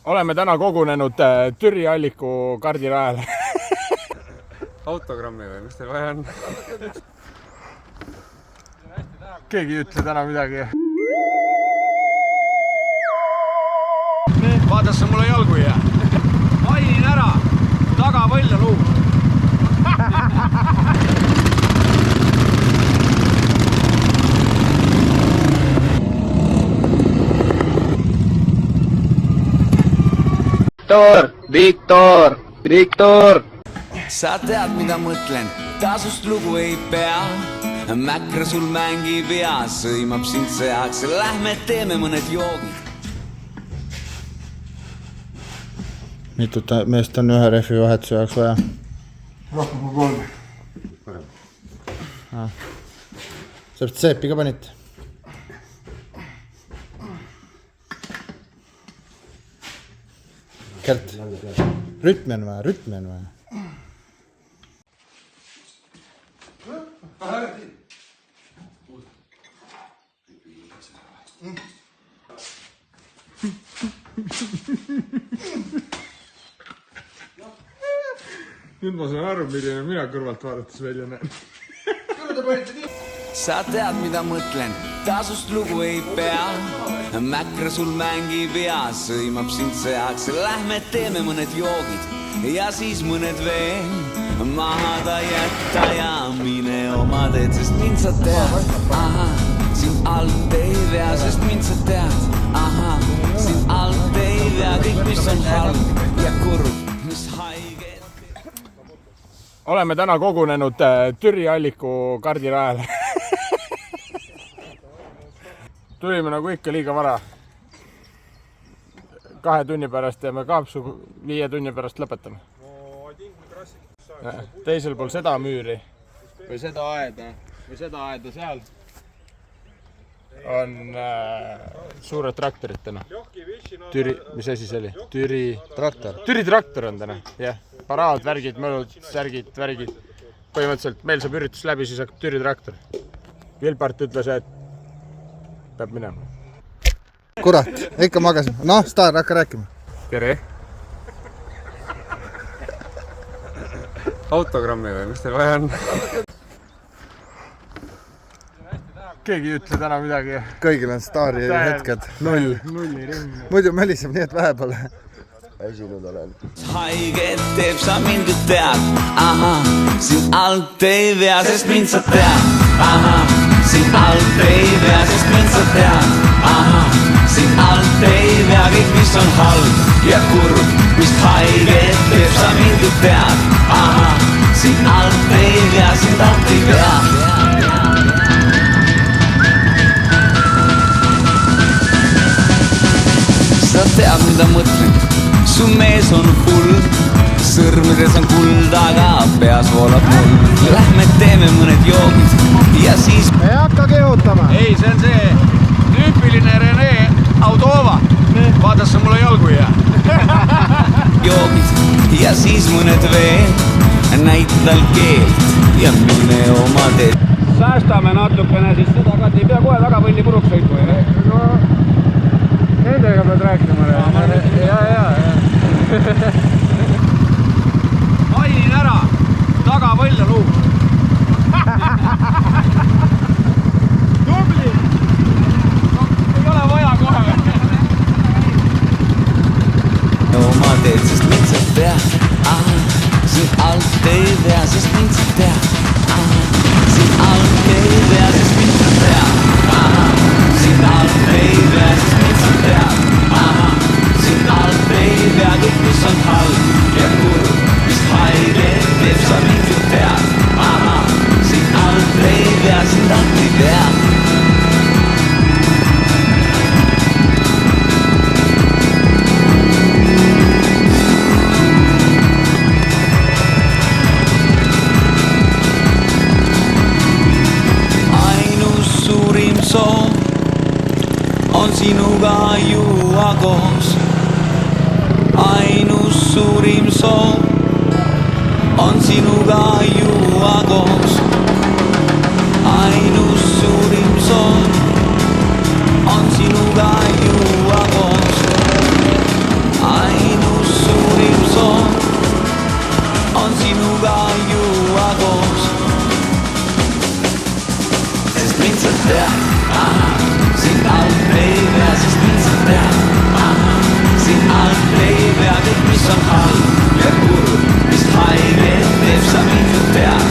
Oleme täna kogunenud Türi Alliku kardirajale. Autogrammi või mis teil vaja on? Keegi ei ütle täna midagi. Vaadasse mulle jalgu ei jää. Mainin ära, tagapõll ja luu. Viktor! Sa tead, mida mõtlen, tasust lugu ei pea. Mäkra sul mängib ja sõimab sind seaks. Lähme teeme mõned joogid. Mitut meest on ühe rehvi vahetuse jaoks vaja? Rohkem kui 3. Sa seepi ka panite? Kert, rütmi on vaja. Nüüd ma saan aru, milline mina kõrvalt vaadates välja näen. Sa tead, mida mõtlen, tasust lugu ei pea. Mäkra sul mängib ja sõimab sind seaks. Lähme teeme mõned joogid ja siis mõned veel. Maha ta jätta ja mine oma teed, sest mind sa tead. Sind alt ei vea, sest mind sa tead. Sind alt ei vea, kõik mis on halb ja kurb, mis haiged. Oleme täna kogunenud Türi Alliku kardirajale. Tulime nagu ikka liiga vara. 2 tunni pärast teeme kaapsu, 5 tunni pärast lõpetame. Teisel pool seda müüri või seda aeda seal on suured traktorid täna. Mis asi see oli? Türi traktor on täna, jah. Paraad, värgid, mölud, särgid, värgid. Põhimõtteliselt meil saab üritus läbi, siis hakkab Türi traktor. Vilpart ütles, et peab minema. Kurat, ikka magasin. Noh, Staar, hakka rääkima. Tere. Autogrammi või mis teil vaja on? Keegi ei ütle täna midagi. Kõigil on Staari hetked. Nulli ring. Muidu möliseb nii, et vähe pole. Esinud olen. Haiget teeb sa mind ju tead. Sind alt ei vea, sest mind sa tead. Sind alt ei vea, sest mind sa tead. Sind alt ei vea, kõik mis on halb ja kurb, mis haiget teeb sa mind ju tead. Sind alt ei vea, sind alt ei vea. Sa tead, mida mõtlen, su mees on hull. Sõrmides on kuld, aga peas voolab mull. Lähme teeme mõned joogid ja siis Ei hakka kehutama. Ei, see on see tüüpiline Rene Audova. Vaadasse mulle jalgu ei jää. joogid ja siis mõned veel. Näita tal keelt ja mine oma teed. Säästame natukene, siis seda ka ei pea kohe väga võlli puruks sõitma. No, nendega pead rääkima. Mainin ära, tagapõll ja luu. Tubli! Ei ole vaja kohe. Oma teed, sest mind sa tead. Sind alt ei vea, sest mind sa tead. Sind alt ei vea, sest mind sa tead. Sind alt ei vea, sest mind sa tead. Sind alt ei vea, kõik mis on halb ja kurb, mis haiget teeb sa mind ju tead. Sind alt ei vea, sind alt ei vea. On sinuga juua koos. Ainus suurim soov on sinuga juua koos. sa tead, siin alt ei pea, sest mind sa tead, siin alt ei pea, kõik mis on halb ja kurb, mis haiget teeb, sa mind ju tead,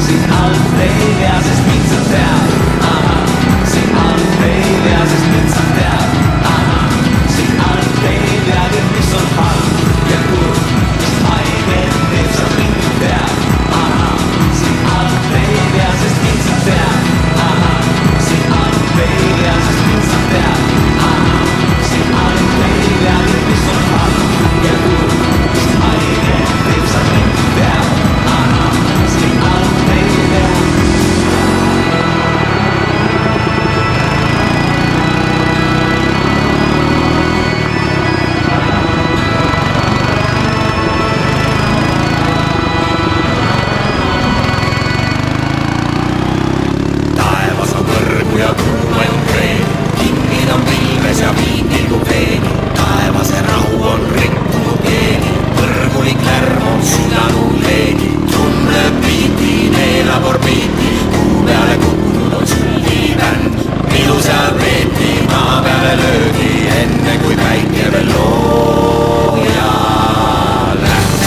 siin alt ei pea, sest mind sa tead, siin alt ei pea, sest mind sa tead, siin alt ei pea, kõik mis on halb ja kurb, mis haiget teeb, sa mind ju tead, siin alt ei pea, sest mind sa tead, siin alt ei pea, sest mind sa tead, siin alt ei pea, kõik mis on halb ja kurb, mis haiget teeb, sa mind ju tead, siin alt ei pea. Taevas on võrgu ja kuume on kreen, kingid on pilves ja viin tilgub veeni. Taevase rahu on rikkunud geeni, võrgulik lärm on sünnanud leegi. Tunneb biiti, neelab orbiiti, kuu peale kukkunud on sulgi bänd. Pidu seal peeti, maa peale löödi, enne kui päike veel looja läks.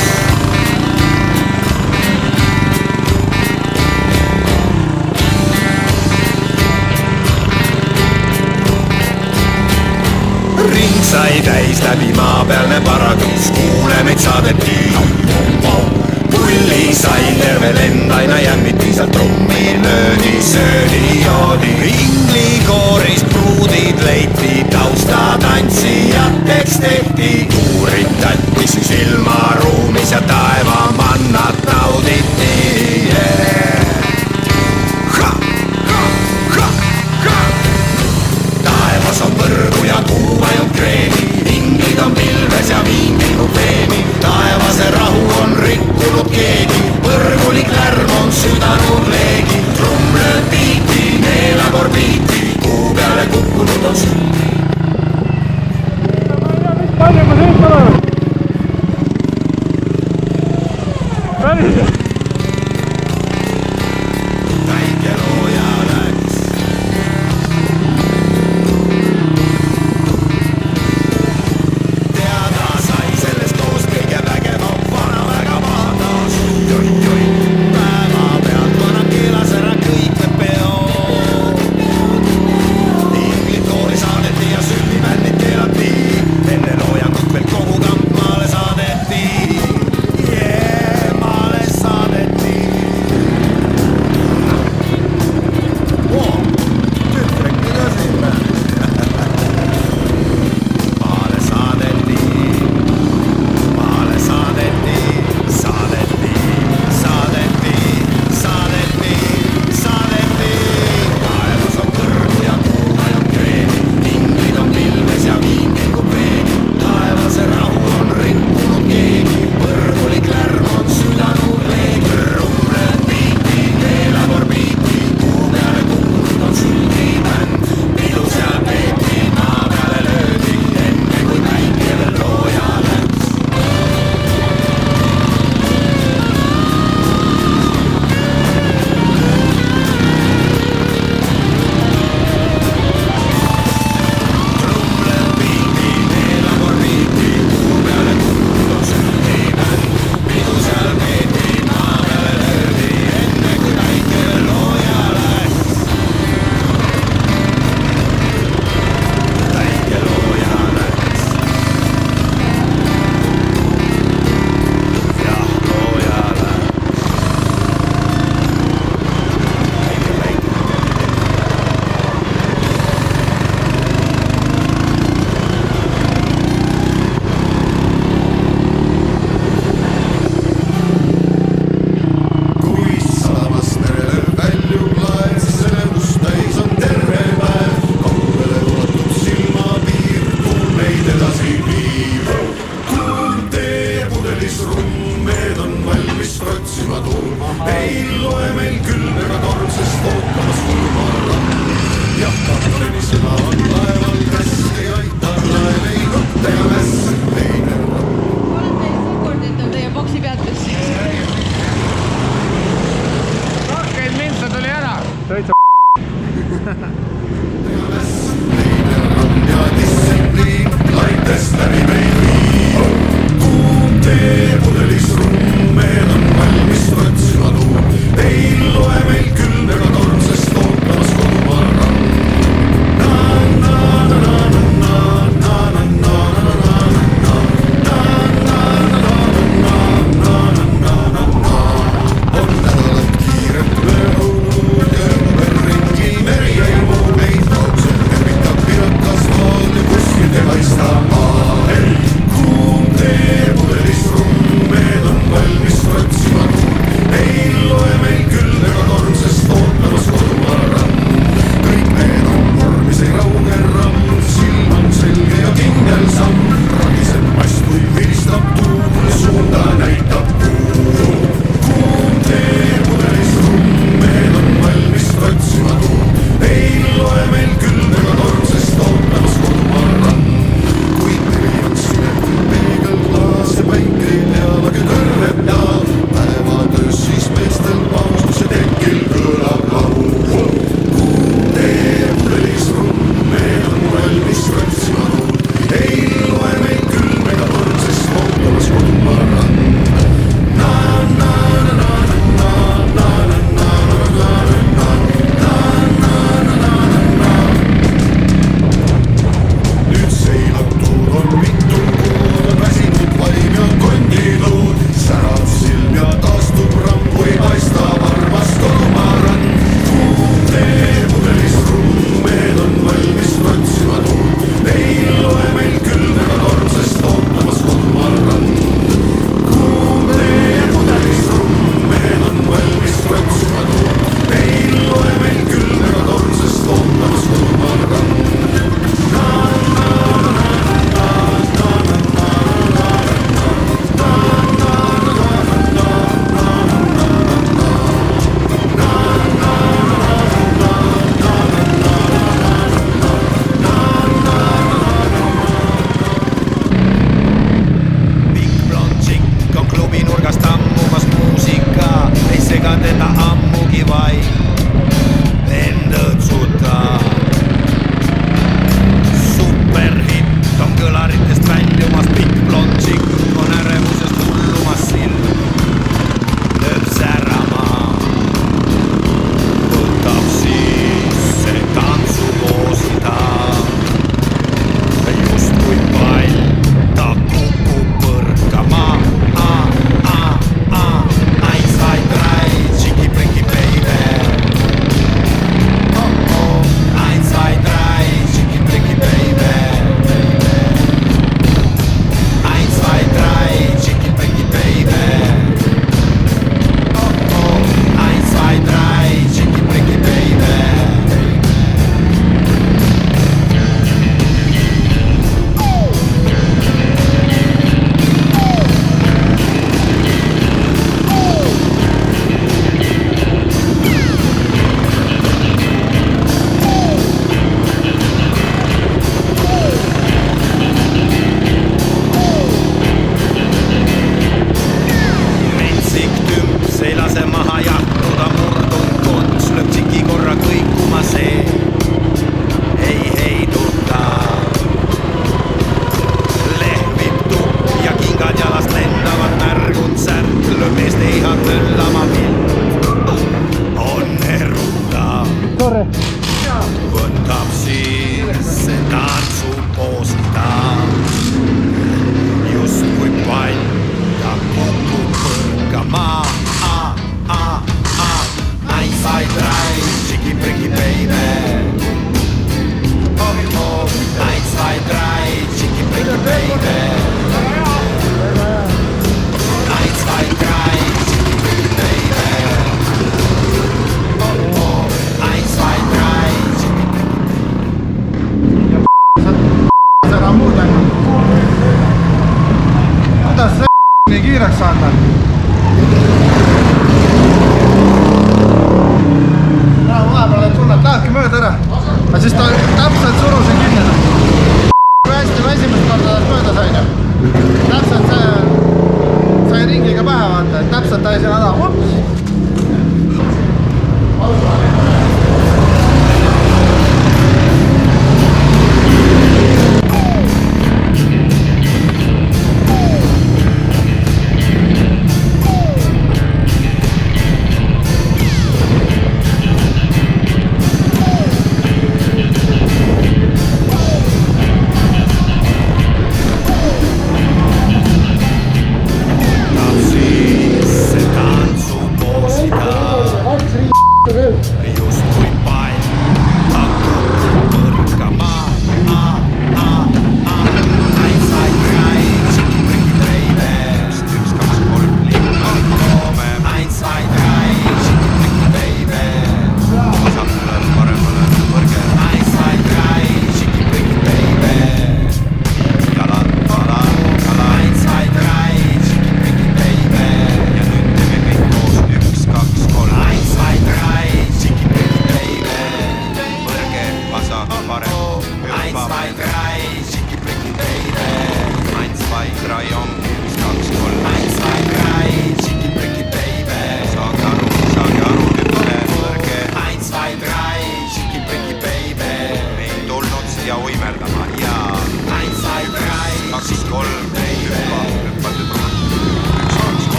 Ring sai täis läbi maapealne paragus, kuule meid saadeti. Pulli sai terve lend, aina jämmiti sealt trummi löödi, söödi, joodi. Inglikooris pruudid leiti, taustatantsijateks tehti. Uuritati siis ilmaruumis ja taevamannat nauditi. Taevas on võrgu ja kuu vajub kreemi, ingid on pilves ja viin tilgub veeni. Taevase rahu on rikkunud geeni, võrgulik lärm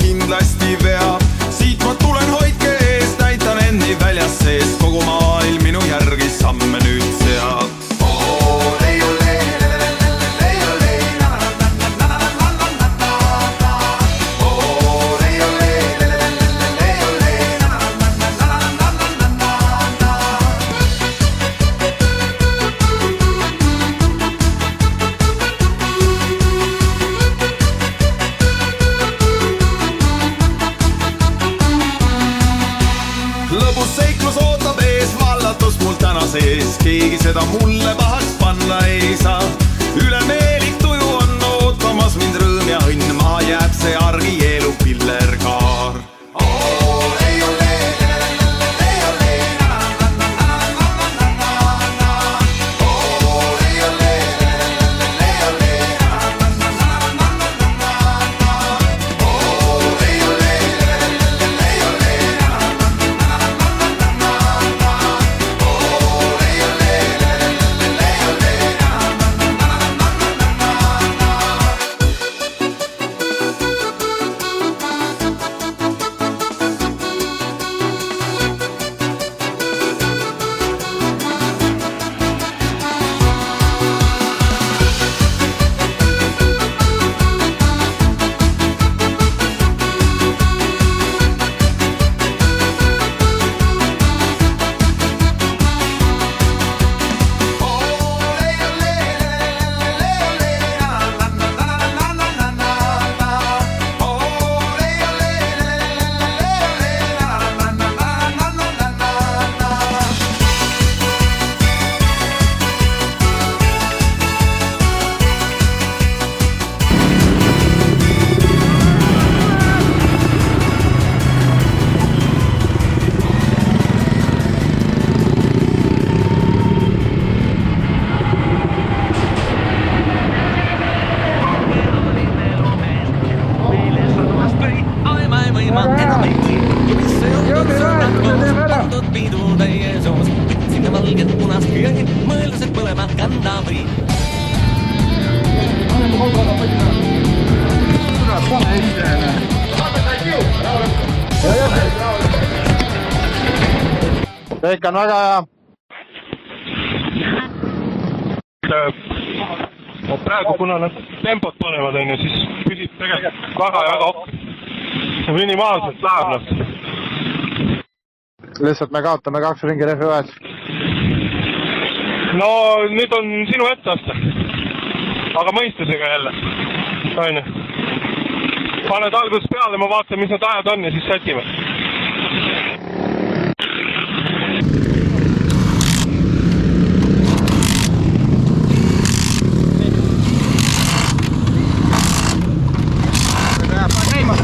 kindlasti veab. Siit ma tulen, hoidke eest, näitan endi väljas sees, kogu maailm minu järgi samme nüüd seab. Lõbus seiklus ootab ees, vallatus mul täna sees, keegi seda mulle pahaks panna ei saa. Ülemeelik tuju on ootamas mind rõõm ja õnn, maha jääb see argielu pillerkaar. kõik on väga hea. Praegu, kuna nad tempot panevad, siis püsib tegelikult väga minimaalselt läheb. Lihtsalt me kaotame 2 ringi rehvi vahet. No nüüd on sinu etteaste. Aga mõistusega jälle. Aine. Paned alguses peale, ma vaatan, mis need ajad on ja siis sätime. Käima.